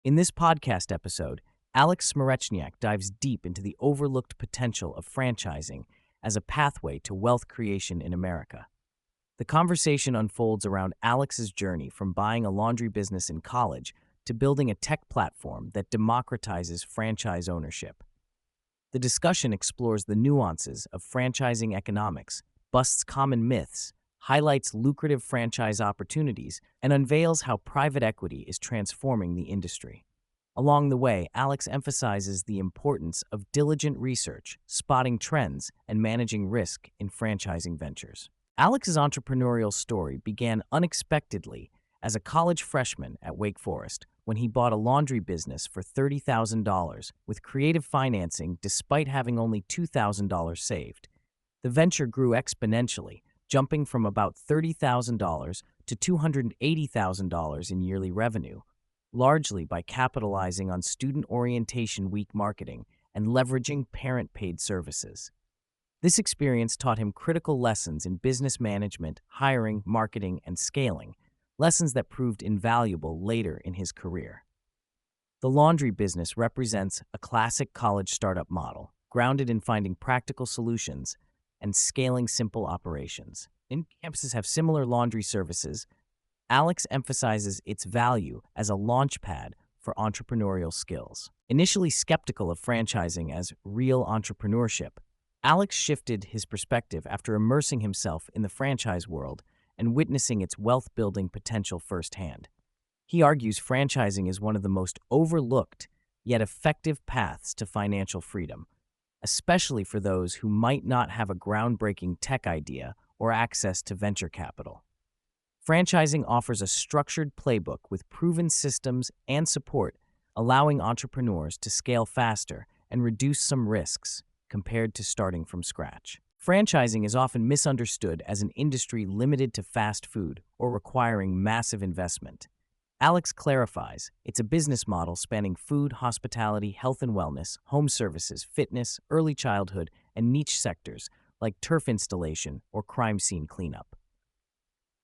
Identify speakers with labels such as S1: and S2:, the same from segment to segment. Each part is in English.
S1: In this podcast episode, Alex Smereczniak dives deep into the overlooked potential of franchising as a pathway to wealth creation in America. The conversation unfolds around Alex's journey from buying a laundry business in college to building a tech platform that democratizes franchise ownership. The discussion explores the nuances of franchising economics, busts common myths, highlights lucrative franchise opportunities, and unveils how private equity is transforming the industry. Along the way, Alex emphasizes the importance of diligent research, spotting trends, and managing risk in franchising ventures. Alex's entrepreneurial story began unexpectedly as a college freshman at Wake Forest when he bought a laundry business for $30,000 with creative financing despite having only $2,000 saved. The venture grew exponentially, jumping from about $30,000 to $280,000 in yearly revenue, largely by capitalizing on student orientation week marketing and leveraging parent-paid services. This experience taught him critical lessons in business management, hiring, marketing, and scaling, lessons that proved invaluable later in his career. The laundry business represents a classic college startup model, grounded in finding practical solutions and scaling simple operations. Campuses have similar laundry services. Alex emphasizes its value as a launchpad for entrepreneurial skills. Initially skeptical of franchising as real entrepreneurship, Alex shifted his perspective after immersing himself in the franchise world and witnessing its wealth-building potential firsthand. He argues franchising is one of the most overlooked yet effective paths to financial freedom, especially for those who might not have a groundbreaking tech idea or access to venture capital. Franchising offers a structured playbook with proven systems and support, allowing entrepreneurs to scale faster and reduce some risks compared to starting from scratch. Franchising is often misunderstood as an industry limited to fast food or requiring massive investment. Alex clarifies it's a business model spanning food, hospitality, health and wellness, home services, fitness, early childhood, and niche sectors like turf installation or crime scene cleanup.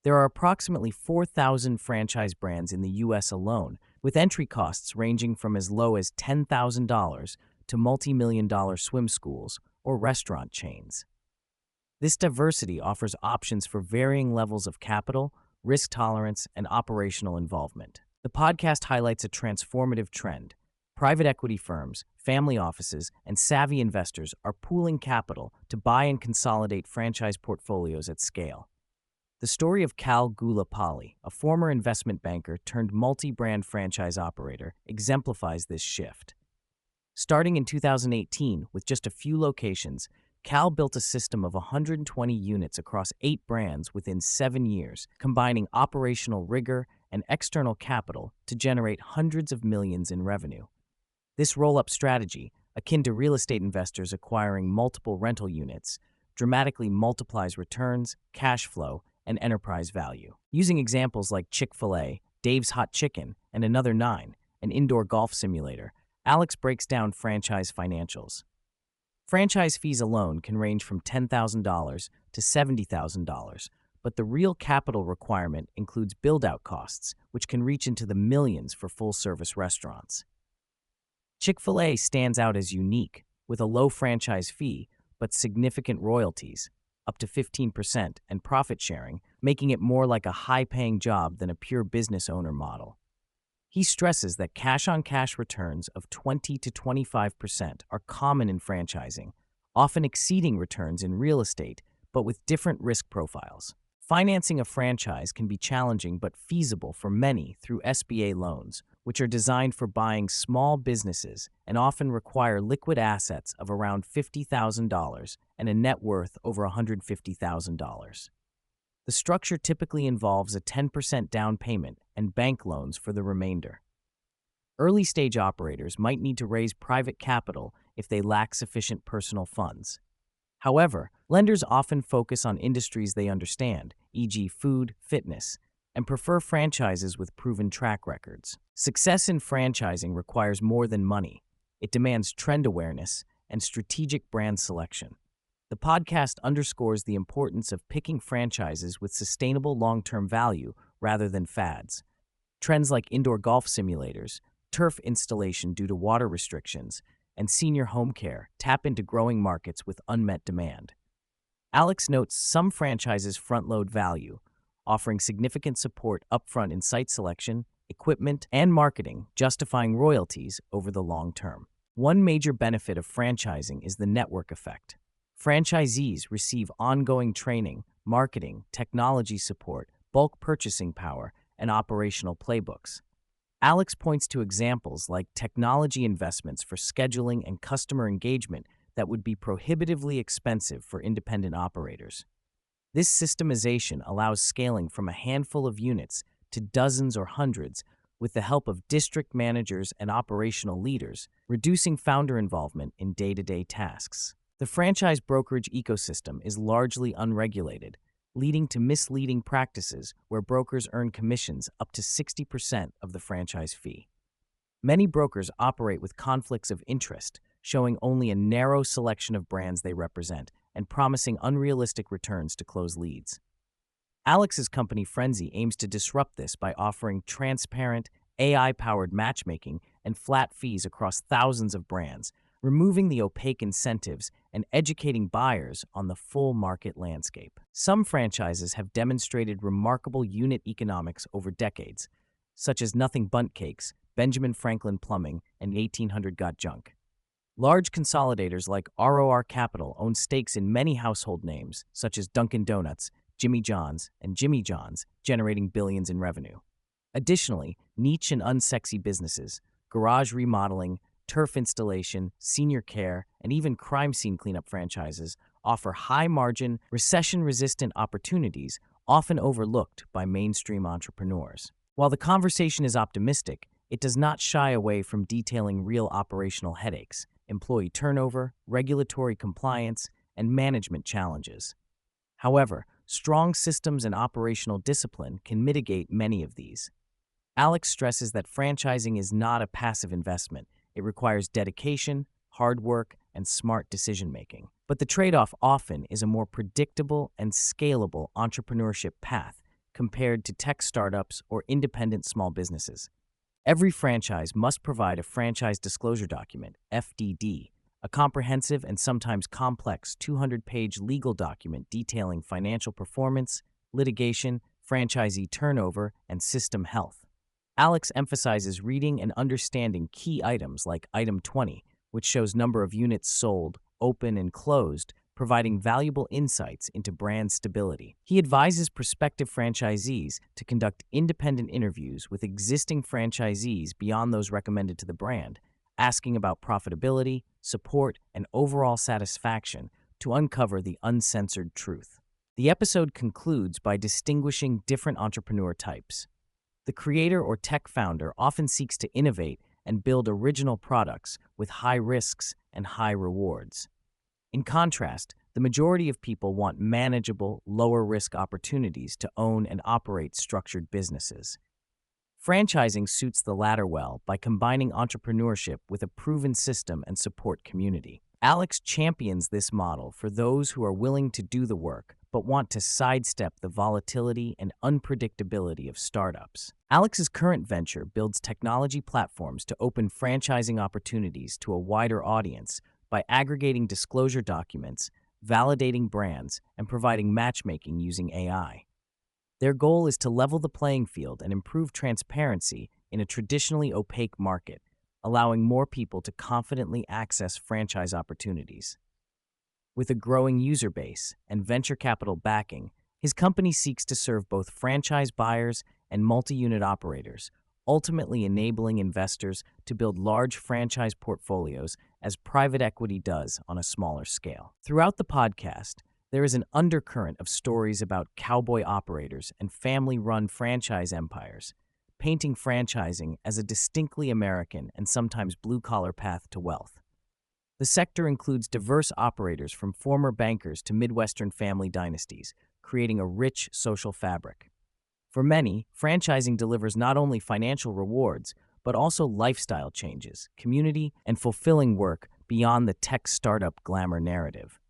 S1: There are approximately 4,000 franchise brands in the U.S. alone, with entry costs ranging from as low as $10,000 to multi-million-dollar swim schools or restaurant chains. This diversity offers options for varying levels of capital, risk tolerance, and operational involvement. The podcast highlights a transformative trend. Private equity firms, family offices, and savvy investors are pooling capital to buy and consolidate franchise portfolios at scale. The story of Cal Gulapalli, a former investment banker turned multi-brand franchise operator, exemplifies this shift. Starting in 2018 with just a few locations, Cal built a system of 120 units across 8 brands within 7 years, combining operational rigor and external capital to generate hundreds of millions in revenue. This roll-up strategy, akin to real estate investors acquiring multiple rental units, dramatically multiplies returns, cash flow, and enterprise value. Using examples like Chick-fil-A, Dave's Hot Chicken, and Another 9, an indoor golf simulator, Alex breaks down franchise financials. Franchise fees alone can range from $10,000 to $70,000, but the real capital requirement includes build-out costs, which can reach into the millions for full-service restaurants. Chick-fil-A stands out as unique, with a low franchise fee, but significant royalties, up to 15%, and profit sharing, making it more like a high-paying job than a pure business owner model. He stresses that cash-on-cash returns of 20 to 25% are common in franchising, often exceeding returns in real estate, but with different risk profiles. Financing a franchise can be challenging but feasible for many through SBA loans, which are designed for buying small businesses and often require liquid assets of around $50,000 and a net worth over $150,000. The structure typically involves a 10% down payment and bank loans for the remainder. Early-stage operators might need to raise private capital if they lack sufficient personal funds. However, lenders often focus on industries they understand, e.g. food, fitness, and prefer franchises with proven track records. Success in franchising requires more than money. It demands trend awareness and strategic brand selection. The podcast underscores the importance of picking franchises with sustainable long-term value rather than fads. Trends like indoor golf simulators, turf installation due to water restrictions, and senior home care tap into growing markets with unmet demand. Alex notes some franchises front-load value, offering significant support upfront in site selection, equipment, and marketing, justifying royalties over the long term. One major benefit of franchising is the network effect. Franchisees receive ongoing training, marketing, technology support, bulk purchasing power, and operational playbooks. Alex points to examples like technology investments for scheduling and customer engagement that would be prohibitively expensive for independent operators. This systemization allows scaling from a handful of units to dozens or hundreds with the help of district managers and operational leaders, reducing founder involvement in day-to-day tasks. The franchise brokerage ecosystem is largely unregulated, leading to misleading practices where brokers earn commissions up to 60% of the franchise fee. Many brokers operate with conflicts of interest, showing only a narrow selection of brands they represent and promising unrealistic returns to close leads. Alex's company Frenzy aims to disrupt this by offering transparent, AI-powered matchmaking and flat fees across thousands of brands, removing the opaque incentives and educating buyers on the full market landscape. Some franchises have demonstrated remarkable unit economics over decades, such as Nothing Bundt Cakes, Benjamin Franklin Plumbing, and 1800 Got Junk. Large consolidators like ROR Capital own stakes in many household names, such as Dunkin' Donuts, Jimmy John's, and Jimmy John's, generating billions in revenue. Additionally, niche and unsexy businesses, garage remodeling, turf installation, senior care, and even crime scene cleanup franchises offer high-margin, recession-resistant opportunities often overlooked by mainstream entrepreneurs. While the conversation is optimistic, it does not shy away from detailing real operational headaches, employee turnover, regulatory compliance, and management challenges. However, strong systems and operational discipline can mitigate many of these. Alex stresses that franchising is not a passive investment. It requires dedication, hard work, and smart decision-making. But the trade-off often is a more predictable and scalable entrepreneurship path compared to tech startups or independent small businesses. Every franchise must provide a franchise disclosure document, FDD, a comprehensive and sometimes complex 200-page legal document detailing financial performance, litigation, franchisee turnover, and system health. Alex emphasizes reading and understanding key items like Item 20, which shows number of units sold, open, and closed, providing valuable insights into brand stability. He advises prospective franchisees to conduct independent interviews with existing franchisees beyond those recommended to the brand, asking about profitability, support, and overall satisfaction to uncover the uncensored truth. The episode concludes by distinguishing different entrepreneur types. The creator or tech founder often seeks to innovate and build original products with high risks and high rewards. In contrast, the majority of people want manageable, lower-risk opportunities to own and operate structured businesses. Franchising suits the latter well by combining entrepreneurship with a proven system and support community. Alex champions this model for those who are willing to do the work but want to sidestep the volatility and unpredictability of startups. Alex's current venture builds technology platforms to open franchising opportunities to a wider audience by aggregating disclosure documents, validating brands, and providing matchmaking using AI. Their goal is to level the playing field and improve transparency in a traditionally opaque market, allowing more people to confidently access franchise opportunities. With a growing user base and venture capital backing, his company seeks to serve both franchise buyers and multi-unit operators, ultimately enabling investors to build large franchise portfolios as private equity does on a smaller scale. Throughout the podcast, there is an undercurrent of stories about cowboy operators and family-run franchise empires, painting franchising as a distinctly American and sometimes blue-collar path to wealth. The sector includes diverse operators from former bankers to Midwestern family dynasties, creating a rich social fabric. For many, franchising delivers not only financial rewards, but also lifestyle changes, community, and fulfilling work beyond the tech startup glamour narrative.